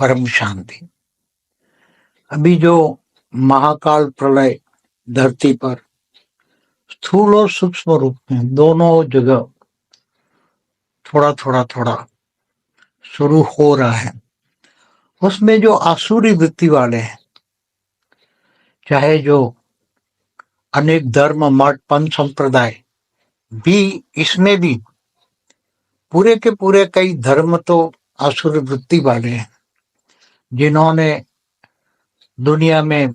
परम शांति। अभी जो महाकाल प्रलय धरती पर स्थूल और सूक्ष्म रूप में दोनों जगह थोड़ा शुरू हो रहा है, उसमें जो आसुरी वृत्ति वाले हैं, चाहे जो अनेक धर्म मठ पंथ संप्रदाय भी, इसमें भी पूरे के पूरे कई धर्म तो आसुरी वृत्ति वाले हैं, जिन्होंने दुनिया में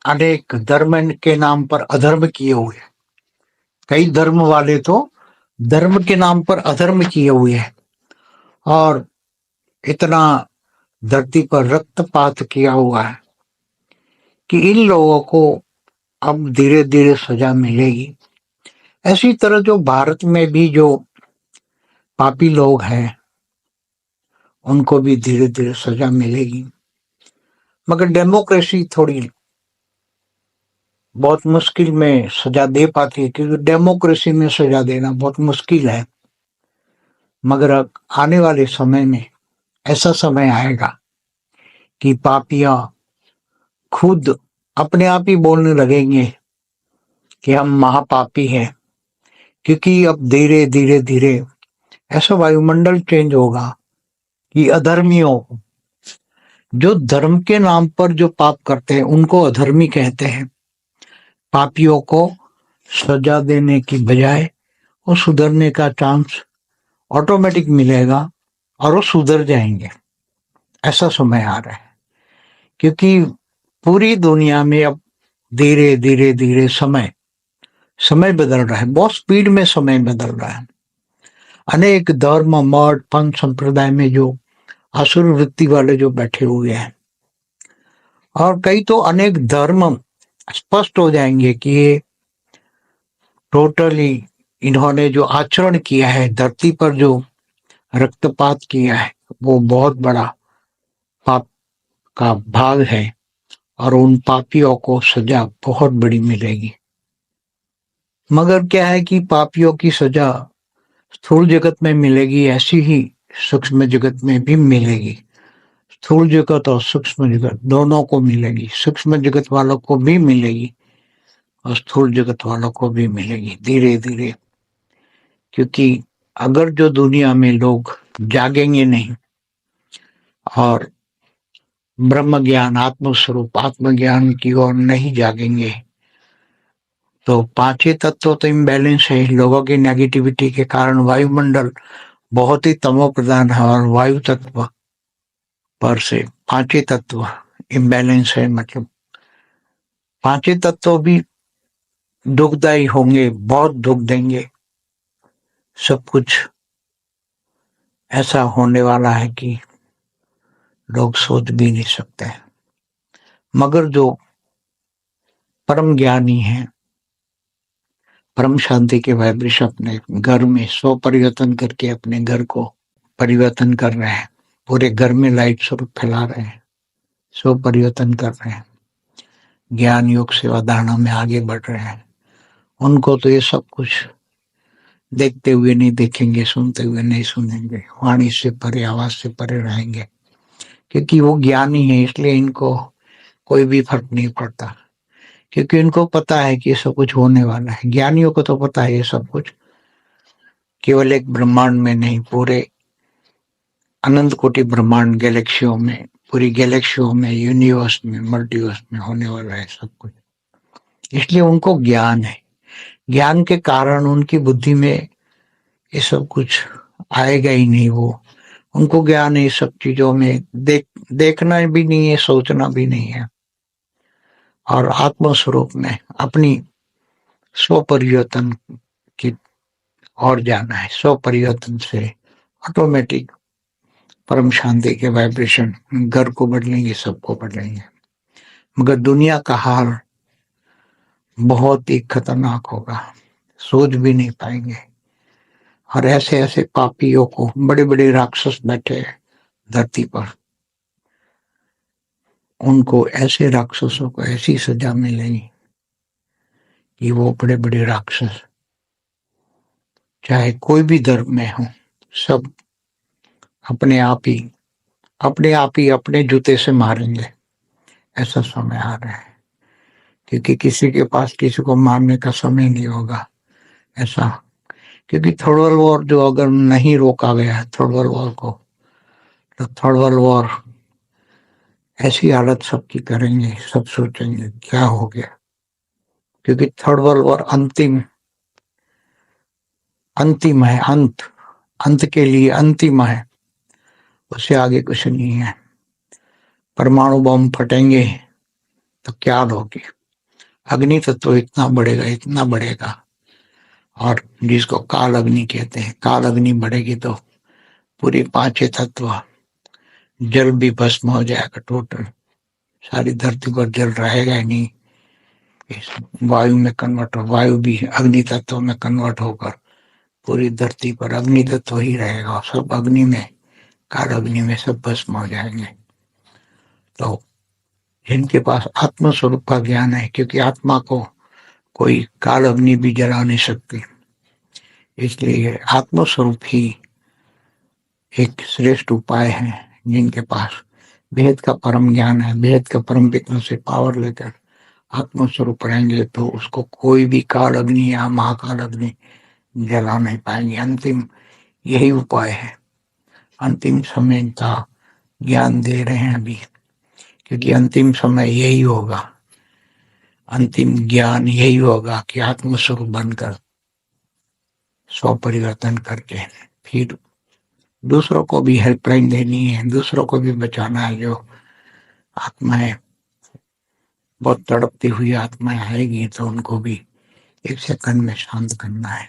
अनेक धर्म के नाम पर अधर्म किए हुए हैं। कई धर्म वाले तो धर्म के नाम पर अधर्म किए हुए हैं और इतना धरती पर रक्तपात किया हुआ है कि इन लोगों को अब धीरे धीरे सजा मिलेगी। ऐसी तरह जो भारत में भी जो पापी लोग हैं, उनको भी धीरे धीरे सजा मिलेगी। मगर डेमोक्रेसी थोड़ी बहुत मुश्किल में सजा दे पाती है, क्योंकि डेमोक्रेसी में सजा देना बहुत मुश्किल है। मगर आने वाले समय में ऐसा समय आएगा कि पापियां खुद अपने आप ही बोलने लगेंगे कि हम महापापी हैं, क्योंकि अब धीरे धीरे धीरे ऐसा वायुमंडल चेंज होगा कि अधर्मियों, जो धर्म के नाम पर जो पाप करते हैं उनको अधर्मी कहते हैं। पापियों को सजा देने की बजाय वो सुधरने का चांस ऑटोमेटिक मिलेगा और वो सुधर जाएंगे। ऐसा समय आ रहा है, क्योंकि पूरी दुनिया में अब धीरे धीरे धीरे समय बदल रहा है, बहुत स्पीड में समय बदल रहा है। अनेक धर्म मठ पंथ संप्रदाय में जो आसुर वृत्ति वाले जो बैठे हुए हैं, और कई तो अनेक धर्म स्पष्ट हो जाएंगे कि ये टोटली इन्होंने जो आचरण किया है, धरती पर जो रक्तपात किया है, वो बहुत बड़ा पाप का भाग है और उन पापियों को सजा बहुत बड़ी मिलेगी। मगर क्या है कि पापियों की सजा स्थूल जगत में मिलेगी, ऐसी ही सूक्ष्म जगत में भी मिलेगी। स्थूल जगत और सूक्ष्म जगत दोनों को मिलेगी। सूक्ष्म जगत वालों को भी मिलेगी और स्थूल जगत वालों को भी मिलेगी धीरे धीरे। क्योंकि अगर जो दुनिया में लोग जागेंगे नहीं और ब्रह्म ज्ञान आत्मस्वरूप आत्मज्ञान की ओर नहीं जागेंगे, तो पांचों तत्व तो इम्बैलेंस है। लोगों की नेगेटिविटी के कारण वायुमंडल बहुत ही तमो प्रधान है और वायु तत्व पर से पांचों तत्व इम्बैलेंस है। मतलब पांचों तत्व भी दुखदायी होंगे, बहुत दुख देंगे। सब कुछ ऐसा होने वाला है कि लोग सोच भी नहीं सकते। मगर जो परम ज्ञानी है, परम शांति के वाइब्रेशन अपने घर में स्व परिवर्तन करके अपने घर को परिवर्तन कर रहे हैं, पूरे घर में लाइट स्वरूप फैला रहे हैं, स्व परिवर्तन कर रहे हैं, ज्ञान योग सेवा धारणा में आगे बढ़ रहे हैं। उनको तो ये सब कुछ देखते हुए नहीं देखेंगे, सुनते हुए नहीं सुनेंगे, वाणी से परे आवाज से परे रहेंगे, क्योंकि वो ज्ञानी है। इसलिए इनको कोई भी फर्क नहीं पड़ता, क्योंकि इनको पता है कि ये सब कुछ होने वाला है। ज्ञानियों को तो पता है ये सब कुछ केवल एक ब्रह्मांड में नहीं, पूरे अनंत कोटि ब्रह्मांड गैलेक्सियों में, पूरी गैलेक्सियों में, यूनिवर्स में, मल्टीवर्स में होने वाला है सब कुछ। इसलिए उनको ज्ञान है। ज्ञान के कारण उनकी बुद्धि में ये सब कुछ आएगा ही नहीं। वो उनको ज्ञान है, ये सब चीजों में देखना भी नहीं है, सोचना भी नहीं है, और आत्मस्वरूप में अपनी स्व परिवर्तन की और जाना है। स्व परिवर्तन से ऑटोमेटिक परम शांति के वाइब्रेशन घर को बदलेंगे, सबको बदलेंगे। मगर दुनिया का हाल बहुत ही खतरनाक होगा, सोच भी नहीं पाएंगे। और ऐसे ऐसे पापियों को, बड़े बड़े राक्षस बैठे धरती पर, उनको ऐसे राक्षसों को ऐसी सजा मिलेगी कि वो बड़े बड़े राक्षस चाहे कोई भी धर्म में हो, सब अपने आप ही अपने आप ही अपने जूते से मारेंगे। ऐसा समय आ रहा है, क्योंकि किसी के पास किसी को मारने का समय नहीं होगा ऐसा। क्योंकि थर्ड वर्ल्ड वॉर जो अगर नहीं रोका गया है थर्ड वर्ल्ड वॉर को, तो थर्ड वर्ल्ड वॉर ऐसी हालत सबकी करेंगे, सब सोचेंगे क्या हो गया। क्योंकि थर्ड वर्ल्ड वॉर अंतिम अंतिम है, अंत अंत के लिए अंतिम है, उससे आगे कुछ नहीं है। परमाणु बम फटेंगे तो क्या होगी, अग्नि तत्व इतना बढ़ेगा, इतना बढ़ेगा। और जिसको काल अग्नि कहते हैं, काल अग्नि बढ़ेगी तो पूरी पांचों तत्व, जल भी भस्म हो जाएगा टोटल, सारी धरती पर जल रहेगा ही नहीं। इस वायु में कन्वर्ट हो, वायु भी अग्नि तत्व में कन्वर्ट होकर पूरी धरती पर अग्नि तत्व ही रहेगा, सब अग्नि में, काल अग्नि में सब भस्म हो जाएंगे। तो जिनके पास आत्म स्वरूप का ज्ञान है, क्योंकि आत्मा को कोई काल अग्नि भी जला नहीं सकती, इसलिए आत्म स्वरूप ही एक श्रेष्ठ उपाय है। जिनके पास भेद का परम ज्ञान है, भेद का परम पिता से पावर लेकर आत्म स्वरूप रहेंगे, तो उसको कोई भी काल अग्नि या महाकाल अग्नि जला नहीं पाएंगे। अंतिम यही उपाय है, अंतिम समय का ज्ञान दे रहे हैं अभी, क्योंकि अंतिम समय यही होगा, अंतिम ज्ञान यही होगा कि आत्मस्वरूप बनकर स्व परिवर्तन करके फिर दूसरों को भी हेल्पलाइन देनी है, दूसरों को भी बचाना है। जो आत्माएं बहुत तड़पती हुई आत्माएं आएगी तो उनको भी एक सेकंड में शांत करना है,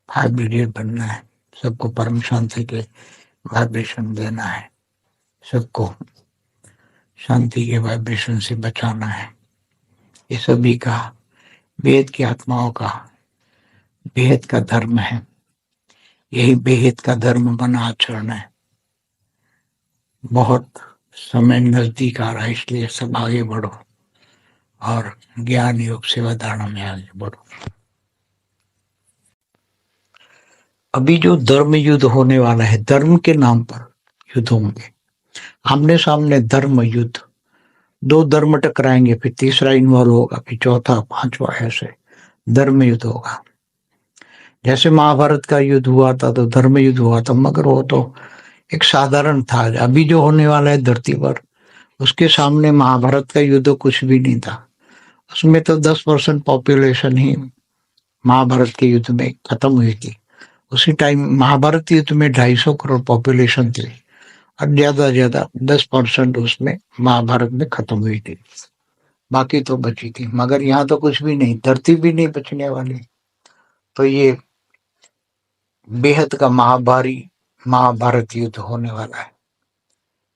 वाइब्रेट बनना है, सबको परम शांति के वाइब्रेशन देना है, सबको शांति के वाइब्रेशन से बचाना है। ये सभी का वेद की आत्माओं का बेहद का धर्म है, यही बेहद का धर्म बना आचरण है। बहुत समय नजदीक आ रहा है, इसलिए सब आगे बढ़ो और ज्ञान योग सेवा धारणा में आगे बढ़ो। अभी जो धर्म युद्ध होने वाला है, धर्म के नाम पर युद्ध होंगे, आमने सामने धर्म युद्ध, दो धर्म टकराएंगे, फिर तीसरा इन्वॉल्व होगा, फिर चौथा पांचवा, ऐसे धर्म युद्ध होगा। जैसे महाभारत का युद्ध हुआ था तो धर्म युद्ध हुआ था, मगर वो तो एक साधारण था। अभी जो होने वाला है धरती पर, उसके सामने महाभारत का युद्ध कुछ भी नहीं था। उसमें तो 10% पॉपुलेशन ही महाभारत के युद्ध में खत्म हुई थी। उसी टाइम महाभारत युद्ध में 250 करोड़ पॉपुलेशन थी और ज्यादा 10% उसमें महाभारत में खत्म हुई थी, बाकी तो बची थी। मगर यहाँ तो कुछ भी नहीं, धरती भी नहीं बचने वाली। तो ये बेहद का महाभारी महाभारत युद्ध होने वाला है,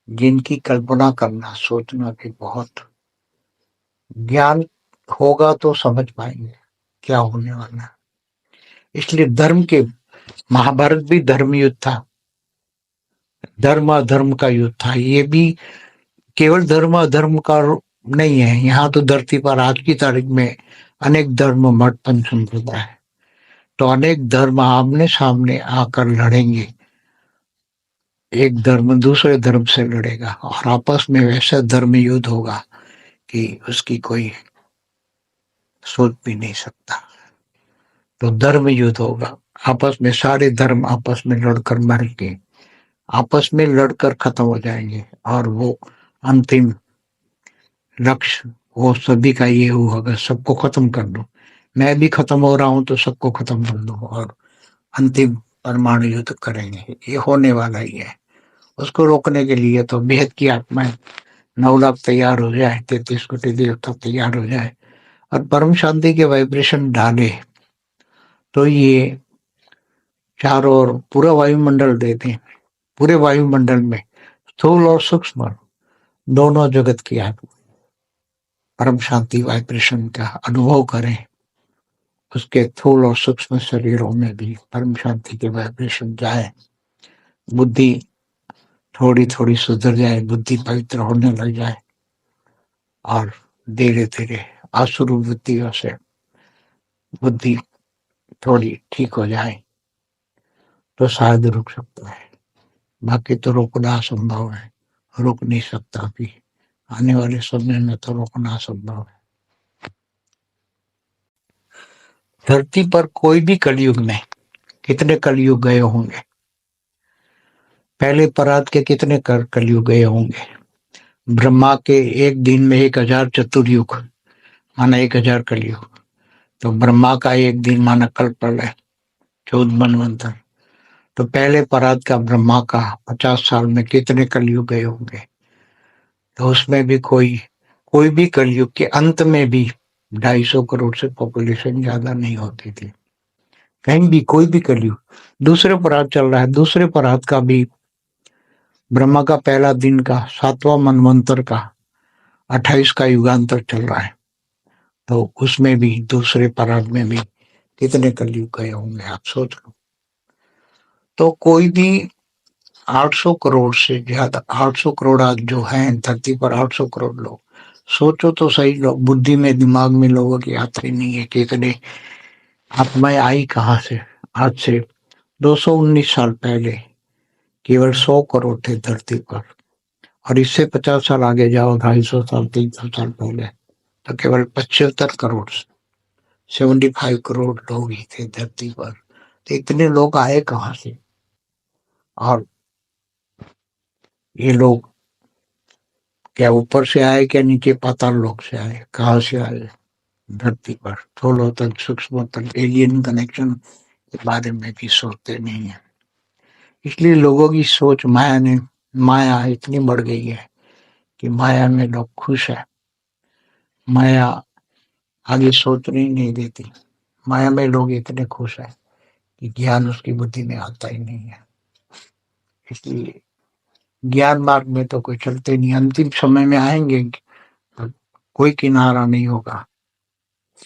जिनकी कल्पना करना सोचना भी बहुत ज्ञान होगा तो समझ पाएंगे क्या होने वाला है। इसलिए धर्म के, महाभारत भी धर्म युद्ध था, धर्म अधर्म का युद्ध था। ये भी केवल धर्म अधर्म का नहीं है, यहाँ तो धरती पर आज की तारीख में अनेक धर्म मठ पंथ संप्रदाय है, तो अनेक धर्म आमने सामने आकर लड़ेंगे। एक धर्म दूसरे धर्म से लड़ेगा और आपस में वैसा धर्म युद्ध होगा कि उसकी कोई सोच भी नहीं सकता। तो धर्म युद्ध होगा, आपस में सारे धर्म आपस में लड़कर मरेंगे, आपस में लड़कर खत्म हो जाएंगे। और वो अंतिम लक्ष्य वो सभी का ये होगा, सबको खत्म कर दो। मैं भी खत्म हो रहा हूं तो सबको खत्म कर दो और अंतिम परमाणु युद्ध करेंगे। ये होने वाला ही है। उसको रोकने के लिए तो बेहद की आत्माएं 9 लाख तैयार हो जाए, 33 कोटि देवता तैयार हो जाए और परम शांति के वाइब्रेशन डाले, तो ये चारों ओर पूरा वायुमंडल देते हैं। पूरे वायुमंडल में स्थूल और सूक्ष्म दोनों जगत की आत्मा परम शांति वाइब्रेशन का अनुभव करें, उसके स्थूल और सूक्ष्म शरीरों में भी परम शांति के वाइब्रेशन जाए, बुद्धि थोड़ी थोड़ी सुधर जाए, बुद्धि पवित्र होने लग जाए और धीरे धीरे आसुर वृत्तियों से बुद्धि थोड़ी ठीक हो जाए तो शायद रुक सकता है। बाकी तो रोकना असंभव है, रोक नहीं सकता अभी। आने वाले समय में तो रोकना असंभव है। धरती पर कोई भी कलयुग में कितने कलयुग गए होंगे, पहले परात के कितने कलयुग गए होंगे। ब्रह्मा के एक दिन में 1000 चतुर्युग माना 1000 कलयुग, तो ब्रह्मा का एक दिन माना कल्प प्रलय 14 मनवंतर। तो पहले परात का ब्रह्मा का 50 साल में कितने कलयुग गए होंगे। तो उसमें भी कोई भी कलयुग के अंत में भी 250 करोड़ से पॉपुलेशन ज्यादा नहीं होती थी, कहीं भी कोई भी कलयुग। दूसरे परात चल रहा है, दूसरे परात का भी ब्रह्मा का पहला दिन का 7वां मनवंतर का 28 का युगांतर चल रहा है। तो उसमें भी दूसरे परात में भी कितने कलयुग गए होंगे, आप सोच लो। तो कोई भी 800 करोड़ से ज्यादा, 800 करोड़ आज जो हैं धरती पर, 800 करोड़ लोग, सोचो तो सही, लोग बुद्धि में दिमाग में लोगों की आती नहीं है कि इतने आत्माएं आई कहाँ से। आज से 219 साल पहले केवल 100 करोड़ थे धरती पर, और इससे 50 साल आगे जाओ, 250 साल 300 साल पहले, तो केवल 75 करोड़, 75 करोड़ लोग ही थे धरती पर। तो इतने लोग आए कहाँ से, और ये लोग क्या ऊपर से आए, क्या नीचे पाताल लोक से आए, कहाँ से आए। धरती पर थोड़ा तक सूक्ष्म तक एलियन कनेक्शन के बारे में भी सोचते नहीं है। इसलिए लोगों की सोच माया इतनी बढ़ गई है कि माया में लोग खुश है। माया आगे सोचने ही नहीं देती। माया में लोग इतने खुश है कि ज्ञान उसकी बुद्धि में आता ही नहीं है। इसलिए ज्ञान मार्ग में तो कोई चलते नहीं। अंतिम समय में आएंगे तो कोई किनारा नहीं होगा,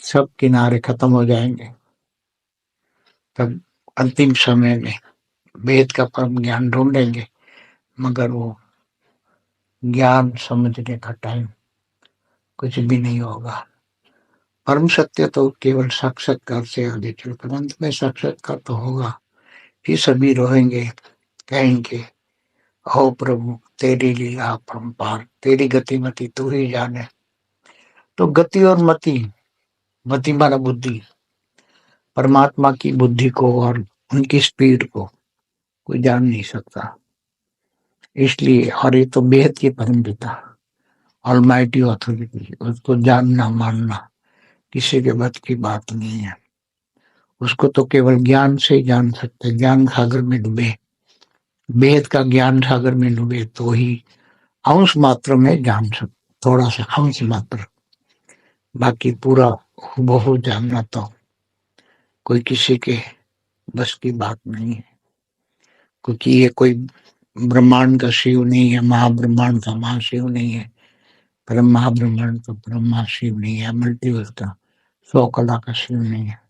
सब किनारे खत्म हो जाएंगे। तब अंतिम समय में वेद का परम ज्ञान ढूंढेंगे, मगर वो ज्ञान समझने का टाइम कुछ भी नहीं होगा। परम सत्य तो केवल साक्षात्कार से आगे चलकर अंत में साक्षात्कार तो होगा। फिर सभी रोएंगे, कहेंगे हो प्रभु तेरी लीला अपरंपार, तेरी गति मति तू ही जाने। तो गति और मति, मति माना बुद्धि, परमात्मा की बुद्धि को और उनकी स्पीड को कोई जान नहीं सकता। इसलिए, और ये तो बेहद की परम पिता ऑलमाइटी अथॉरिटी, उसको जानना मानना किसी के बस की बात नहीं है। उसको तो केवल ज्ञान से ही जान सकते। ज्ञान सागर में डूबे, वेद का ज्ञान सागर में डूबे तो ही अंश मात्र में जान सकते, थोड़ा सा अंश मात्र। बाकी पूरा हूबहू जानना तो कोई किसी के बस की बात नहीं है, क्योंकि ये कोई ब्रह्मांड का शिव नहीं है, महाब्रह्मांड का महाशिव नहीं है, परम महाब्रह्मांड का परम महाशिव नहीं है, मल्टीवर्स का 100 कला का शिव नहीं है।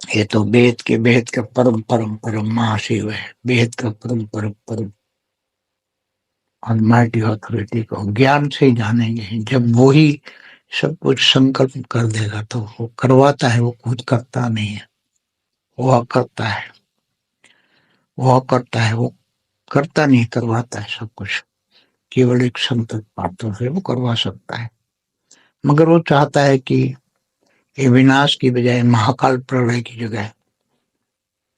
ये तो वेद का परम परम परम महाशिव है। वेद का परम परम परम ऑलमाइटी अथॉरिटी को ज्ञान से ही जानेंगे। जब वो ही सब कुछ संकल्प कर देगा तो वो करवाता है, वो खुद करता नहीं है, वो करता है, वो करता है, वो करता नहीं, करवाता है सब कुछ। केवल एक संकल्प पात्रों से वो करवा सकता है। मगर वो चाहता है कि ये विनाश की बजाय महाकाल प्रलय की जगह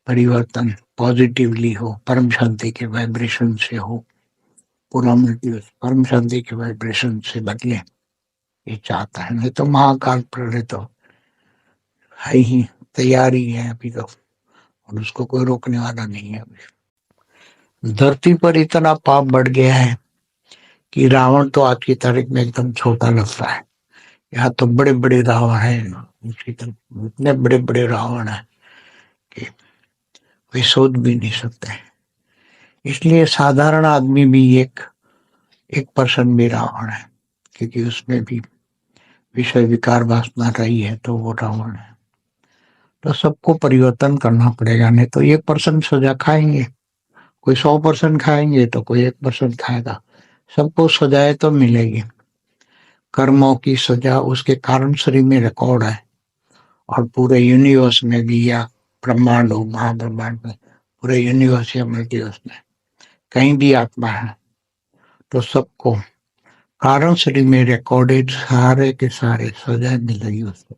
परिवर्तन पॉजिटिवली हो, परम शांति के वाइब्रेशन से हो, पूरा मल्टीवर्स परम शांति के वाइब्रेशन से बदले, ये चाहता है। नहीं तो महाकाल प्रलय तो है ही, तैयारी है अभी तो, और उसको कोई रोकने वाला नहीं है। अभी धरती पर इतना पाप बढ़ गया है कि रावण तो आज की तारीख में एकदम छोटा लगता है। यहाँ तो बड़े बड़े रावण हैं, उसकी तरफ इतने बड़े बड़े रावण हैं कि वे सोच भी नहीं सकते। इसलिए साधारण आदमी भी एक एक पर्सन भी रावण है, क्योंकि उसमें भी विषय विकार वासना रही है तो वो रावण है। तो सबको परिवर्तन करना पड़ेगा, नहीं तो 1% सजा खाएंगे, कोई 100% खाएंगे तो कोई 1% खाएगा। सबको सजाएं तो मिलेगी। कर्मों की सजा उसके कारण शरीर में रिकॉर्ड है, और पूरे यूनिवर्स में भी या ब्रह्मांड हो महाब्रह्मांड में पूरे यूनिवर्स या मल्टीवर्स में कहीं भी आत्मा है तो सबको कारण शरीर में रिकॉर्डेड सारे के सारे सजा मिलेगी उसको,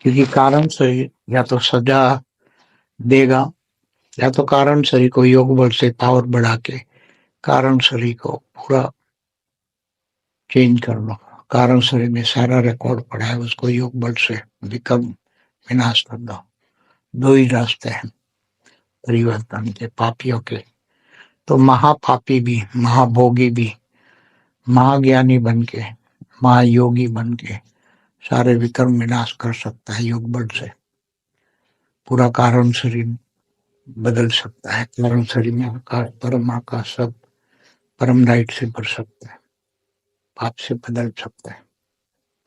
क्योंकि कारण शरीर या तो सजा देगा या तो कारण शरीर को योग बल से पावर बढ़ा के कारण शरीर को पूरा चेंज कर लो। कारण शरीर में सारा रिकॉर्ड पड़ा है, उसको योग बल से विकर्म विनाश कर दो। दो ही रास्ते हैं परिवर्तन के, पापियों के। तो महापापी भी, महाभोगी भी महाज्ञानी बन के, महायोगी बन के सारे विकर्म विनाश कर सकता है योग बल से। पूरा कारण शरीर बदल सकता है। कारण शरीर में आकाश सब परम लाइट से भर सकता है, पाप से बदल सकता है,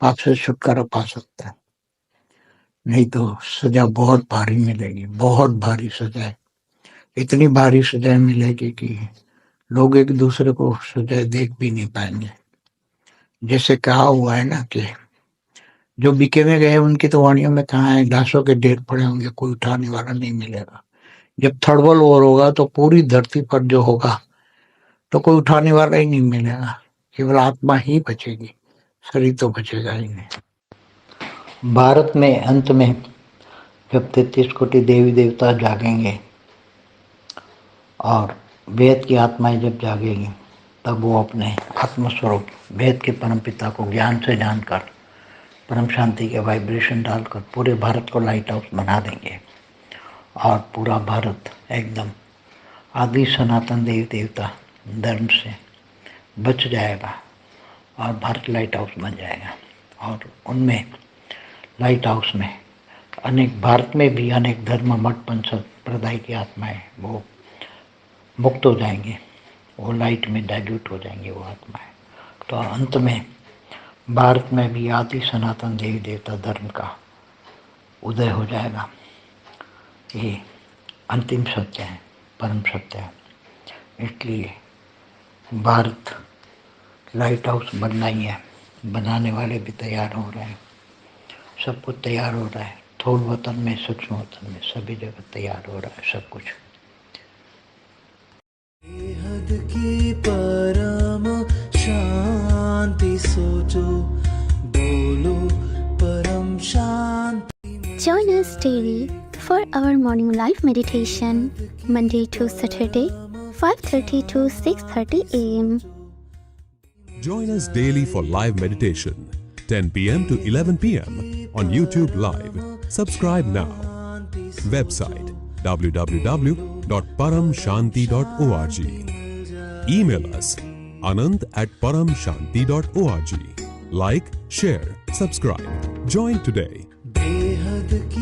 पाप से छुटकारा पा सकता है। नहीं तो सजा बहुत भारी मिलेगी, बहुत भारी सजा। इतनी भारी सजा मिलेगी कि लोग एक दूसरे को सजा देख भी नहीं पाएंगे। जैसे कहा हुआ है ना कि जो बीके में गए उनकी तो वाणियों में कहा है लाशों के ढेर पड़े होंगे, कोई उठाने वाला नहीं मिलेगा। जब थर्ड वर्ल्ड वॉर होगा तो पूरी धरती पर जो होगा तो कोई उठाने वाला ही नहीं मिलेगा, केवल आत्मा ही बचेगी, शरीर तो बचेगा ही नहीं। भारत में अंत में जब 33 कोटि देवी देवता जागेंगे और वेद की आत्माएं जब जागेंगी तब वो अपने आत्मस्वरूप वेद के परम पिता को ज्ञान से जानकर परम शांति के वाइब्रेशन डालकर पूरे भारत को लाइट हाउस बना देंगे और पूरा भारत एकदम आदि सनातन देवी देवता धर्म से बच जाएगा और भारत लाइट हाउस बन जाएगा। और उनमें लाइट हाउस में अनेक, भारत में भी अनेक धर्म मठ पंथ संप्रदाय की आत्माएं वो मुक्त हो जाएंगे, वो लाइट में डाइल्यूट हो जाएंगे वो आत्माएं। तो अंत में भारत में भी आदि सनातन देवी देवता धर्म का उदय हो जाएगा। ये अंतिम सत्य है, परम सत्य है। इसलिए भारत लाइट हाउस बनना ही है, बनाने वाले भी तैयार हो रहे हैं, सब कुछ तैयार हो रहा है। थोड़ वतन में, सूक्ष्म वतन में, सभी जगह तैयार हो रहा है सब कुछ। बेहद की परम शांति सोचो, बोलो परम शांति। Join us daily for our morning live meditation, Monday to Saturday, 5:30 to 6:30 a.m. Join us daily for live meditation, 10 p.m. to 11 p.m. on YouTube Live. Subscribe now. Website www.paramshanti.org. Email us anant@paramshanti.org. Like, share, subscribe. Join today. बेहद की